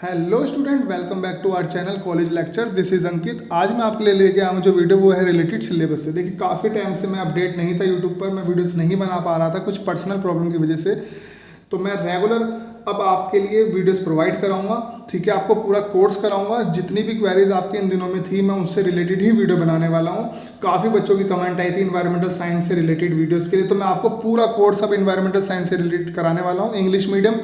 Hello student, welcome back to our channel college lectures. This is Ankit. आज मैं आपके लिए लेके आया हूँ जो वीडियो वो है रिलेटेड सिलेबस से। देखिए, काफ़ी टाइम से मैं अपडेट नहीं था यूट्यूब पर, मैं वीडियोस नहीं बना पा रहा था कुछ पर्सनल प्रॉब्लम की वजह से। तो मैं रेगुलर अब आपके लिए वीडियोस प्रोवाइड कराऊंगा। ठीक है, आपको पूरा कोर्स कराऊंगा। जितनी भी क्वेरीज आपके इन दिनों में थी मैं उससे रिलेटेड ही वीडियो बनाने वाला हूँ। काफ़ी बच्चों की कमेंट आई थी इन्वायरमेंटल साइंस से रिलेटेड वीडियोज़ के लिए, तो मैं आपको पूरा कोर्स अब इन्वायरमेंटल साइंस से रिलेटेड कराने वाला हूँ। English medium,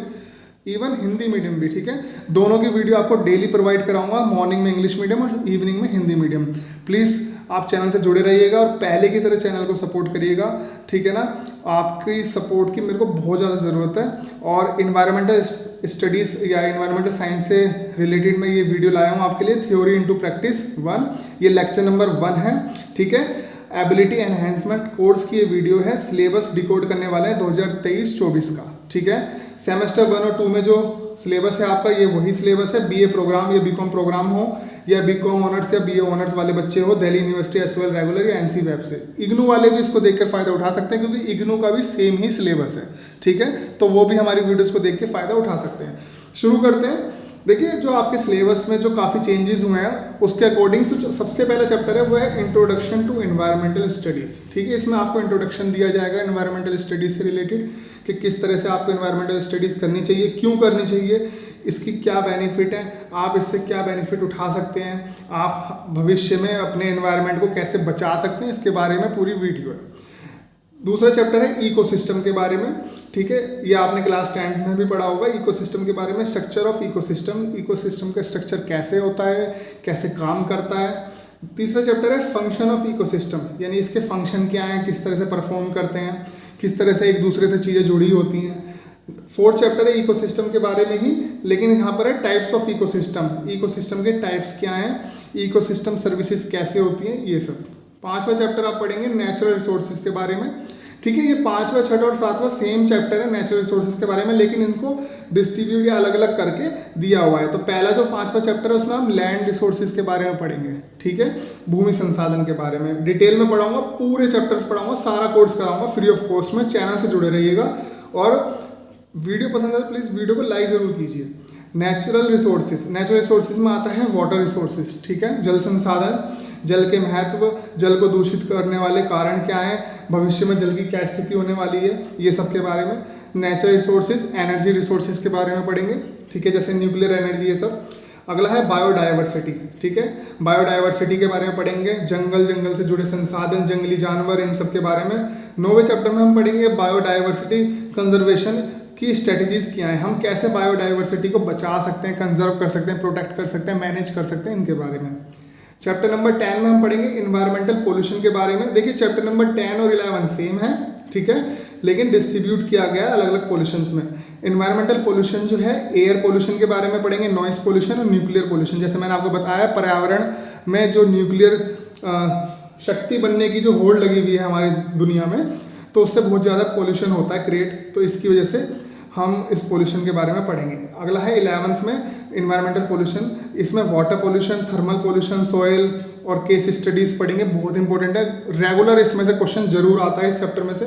even Hindi medium भी। ठीक है, दोनों की वीडियो आपको डेली प्रोवाइड कराऊंगा, मॉर्निंग में इंग्लिश मीडियम और इवनिंग में हिंदी मीडियम। प्लीज़ आप चैनल से जुड़े रहिएगा और पहले की तरह चैनल को सपोर्ट करिएगा। ठीक है ना, आपकी सपोर्ट की मेरे को बहुत ज़्यादा ज़रूरत है। और इन्वायरमेंटल स्टडीज़ या इन्वायरमेंटल साइंस से रिलेटेड मैं ये वीडियो लाया हूँ आपके लिए, थ्योरी इनटू प्रैक्टिस 1। ये लेक्चर नंबर 1 है। ठीक है, एबिलिटी एनहेंसमेंट कोर्स की ये वीडियो है। सिलेबस डिकोड करने वाले हैं 2023-24 का। ठीक है, सेमेस्टर 1 और 2 में जो सिलेबस है आपका, ये वही सिलेबस है। बीए प्रोग्राम या बीकॉम प्रोग्राम हो या बीकॉम ऑनर्स या बीए ऑनर्स वाले बच्चे हो, दिल्ली यूनिवर्सिटी एसओएल रेगुलर या एनसी वेब से। इग्नू वाले भी इसको देखकर फ़ायदा उठा सकते हैं क्योंकि इग्नू का भी सेम ही सिलेबस है। ठीक है, तो वो भी हमारी वीडियोज़ को देख के फ़ायदा उठा सकते हैं। शुरू करते हैं। देखिए, जो आपके सिलेबस में जो काफ़ी चेंजेस हुए हैं उसके अकॉर्डिंग जो सबसे पहला चैप्टर है वो है इंट्रोडक्शन टू एनवायरमेंटल स्टडीज़। ठीक है, इसमें आपको इंट्रोडक्शन दिया जाएगा एनवायरमेंटल स्टडीज़ से रिलेटेड कि किस तरह से आपको एनवायरमेंटल स्टडीज़ करनी चाहिए, क्यों करनी चाहिए, इसकी क्या बेनिफिट है, आप इससे क्या बेनिफिट उठा सकते हैं, आप भविष्य में अपने एनवायरनमेंट को कैसे बचा सकते हैं, इसके बारे में पूरी वीडियो है। दूसरा चैप्टर है इकोसिस्टम के बारे में। ठीक है, ये आपने क्लास 10 में भी पढ़ा होगा इकोसिस्टम के बारे में, स्ट्रक्चर ऑफ इकोसिस्टम। इकोसिस्टम का स्ट्रक्चर कैसे होता है, कैसे काम करता है। तीसरा चैप्टर है फंक्शन ऑफ इकोसिस्टम, यानी इसके फंक्शन क्या हैं, किस तरह से परफॉर्म करते हैं, किस तरह से एक दूसरे से चीज़ें जुड़ी होती हैं। फोर्थ चैप्टर है इकोसिस्टम के बारे में ही, लेकिन यहाँ पर है टाइप्स ऑफ इकोसिस्टम। इकोसिस्टम के टाइप्स क्या हैं, इकोसिस्टम सर्विसेज कैसे होती हैं, ये सब। पांचवा चैप्टर आप पढ़ेंगे नेचुरल रिसोर्सेज के बारे में। ठीक है, ये 5वां, 6वां और 7वां सेम चैप्टर है नेचुरल रिसोर्सेज के बारे में, लेकिन इनको डिस्ट्रीब्यूट या अलग अलग करके दिया हुआ है। तो पहला जो 5वां चैप्टर है उसमें हम लैंड रिसोर्सेज के बारे में पढ़ेंगे। ठीक है, भूमि संसाधन के बारे में डिटेल में पढ़ाऊंगा, पूरे चैप्टर्स पढ़ाऊंगा, सारा कोर्स कराऊंगा फ्री ऑफ कॉस्ट में। चैनल से जुड़े रहिएगा और वीडियो पसंद है तो प्लीज़ वीडियो को लाइक जरूर कीजिए। नेचुरल रिसोर्सेज में आता है वाटर रिसोर्सेज। ठीक है, जल संसाधन, जल के महत्व, जल को दूषित करने वाले कारण क्या हैं, भविष्य में जल की क्या स्थिति होने वाली है, ये सब के बारे में। नेचुरल रिसोर्सेज, एनर्जी रिसोर्सेज के बारे में पढ़ेंगे। ठीक है, जैसे न्यूक्लियर एनर्जी, ये सब। अगला है बायोडाइवर्सिटी। ठीक है, बायोडाइवर्सिटी के बारे में पढ़ेंगे, जंगल से जुड़े संसाधन, जंगली जानवर, इन सब के बारे में। 9वें चैप्टर में हम पढ़ेंगे बायोडाइवर्सिटी कंजर्वेशन की स्ट्रेटजीज क्या है, हम कैसे बायोडाइवर्सिटी को बचा सकते हैं, कंजर्व कर सकते हैं, प्रोटेक्ट कर सकते हैं, मैनेज कर सकते हैं, इनके बारे में। चैप्टर नंबर 10 में हम पढ़ेंगे इन्वायरमेंटल पोल्यूशन के बारे में। देखिए, चैप्टर नंबर 10 और 11 सेम है। ठीक है, लेकिन डिस्ट्रीब्यूट किया गया है अलग अलग पोल्यूशंस में। इन्वायरमेंटल पोल्यूशन जो है, एयर पोल्यूशन के बारे में पढ़ेंगे, नॉइस पोल्यूशन और न्यूक्लियर पोल्यूशन। जैसे मैंने आपको बताया, पर्यावरण में जो न्यूक्लियर शक्ति बनने की जो होड़ लगी हुई है हमारी दुनिया में, तो उससे बहुत ज़्यादा पोल्यूशन होता है क्रिएट, तो इसकी वजह से हम इस पोल्यूशन के बारे में पढ़ेंगे। अगला है 11th में इन्वायरमेंटल पोल्यूशन। इसमें water pollution, thermal pollution, soil और केस स्टडीज़ पढ़ेंगे, बहुत इंपॉर्टेंट है। रेगुलर इसमें से क्वेश्चन जरूर आता है इस चैप्टर में से।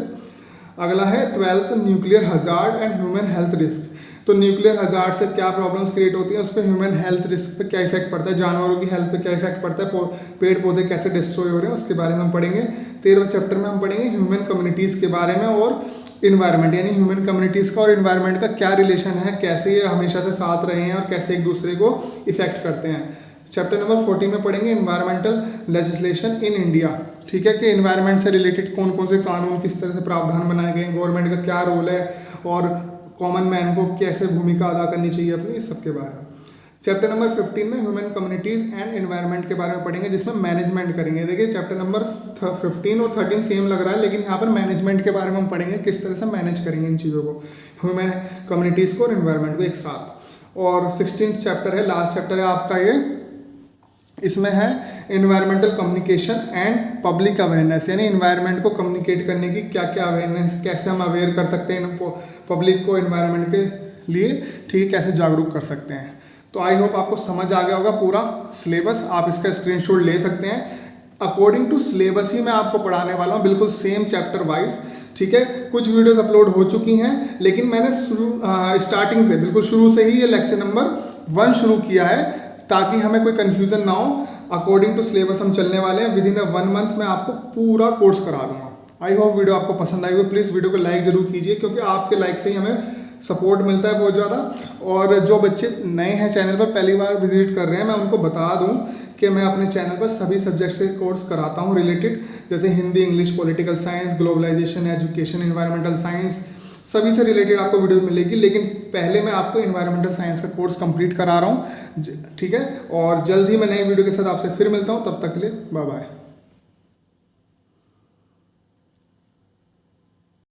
अगला है 12th nuclear hazard and human health risk. तो न्यूक्लियर हजार्ड से क्या प्रॉब्लम्स क्रिएट होती हैं, उस पर ह्यूमन हेल्थ रिस्क पे क्या इफेक्ट पड़ता है, जानवरों की हेल्थ पे क्या इफेक्ट पड़ता है, पेड़ पौधे कैसे डिस्ट्रॉय हो रहे हैं, उसके बारे में हम पढ़ेंगे। 13वें चैप्टर में हम पढ़ेंगे ह्यूमन कम्युनिटीज़ के बारे में और इन्वायरमेंट, यानी ह्यूमन कम्युनिटीज़ का और इन्वायरमेंट का क्या रिलेशन है, कैसे ये हमेशा से साथ रहे हैं और कैसे एक दूसरे को इफेक्ट करते हैं। चैप्टर नंबर 14 में पढ़ेंगे इन्वायरमेंटल लेजिस्लेशन इन इंडिया। ठीक है, कि इन्वायरमेंट से रिलेटेड कौन कौन से कानून, किस तरह से प्रावधान बनाए गए हैं, गवर्नमेंट का क्या रोल है और कॉमन मैन को कैसे भूमिका अदा करनी चाहिए अपनी, इस सब के बारे में। चैप्टर नंबर 15 में ह्यूमन कम्युनिटीज़ एंड एनवायरनमेंट के बारे में पढ़ेंगे, जिसमें मैनेजमेंट करेंगे। देखिए, चैप्टर नंबर 15 और 13 सेम लग रहा है, लेकिन यहाँ पर मैनेजमेंट के बारे में हम पढ़ेंगे, किस तरह से मैनेज करेंगे इन चीज़ों को, ह्यूमन कम्युनिटीज़ को और एनवायरनमेंट को एक साथ। और 16th चैप्टर है, लास्ट चैप्टर है आपका ये। इसमें है environmental communication and public awareness, यानी इन्वायरमेंट को कम्युनिकेट करने की क्या क्या अवेयरनेस, कैसे हम अवेयर कर सकते हैं पब्लिक को इन्वायरमेंट के लिए। ठीक है, कैसे जागरूक कर सकते हैं। तो आई होप आपको समझ आ गया होगा पूरा सिलेबस, आप इसका स्क्रीनशॉट ले सकते हैं। अकॉर्डिंग टू सिलेबस ही मैं आपको पढ़ाने वाला हूँ, बिल्कुल सेम चैप्टर वाइज। ठीक है, कुछ वीडियोस अपलोड हो चुकी हैं, लेकिन मैंने स्टार्टिंग से, बिल्कुल शुरू से ही ये लेक्चर नंबर वन शुरू किया है ताकि हमें कोई कन्फ्यूज़न ना हो। अकॉर्डिंग टू सिलेबस हम चलने वाले हैं। विद इन 1 मंथ मैं आपको पूरा कोर्स करा दूंगा। आई होप वीडियो आपको पसंद आई हो। प्लीज़ वीडियो को लाइक ज़रूर कीजिए क्योंकि आपके लाइक से ही हमें सपोर्ट मिलता है बहुत ज़्यादा। और जो बच्चे नए हैं चैनल पर, पहली बार विजिट कर रहे हैं, मैं उनको बता दूं कि मैं अपने चैनल पर सभी सब्जेक्ट से कोर्स कराता हूं रिलेटेड, जैसे Hindi, English, political science, globalization, education, environmental science, सभी से रिलेटेड आपको वीडियो मिलेगी। लेकिन पहले मैं आपको इन्वायरमेंटल साइंस का कोर्स कंप्लीट करा रहा हूँ, ठीक है। और जल्द ही मैं नई वीडियो के साथ आपसे फिर मिलता हूँ। तब तक के लिए बाय बाय।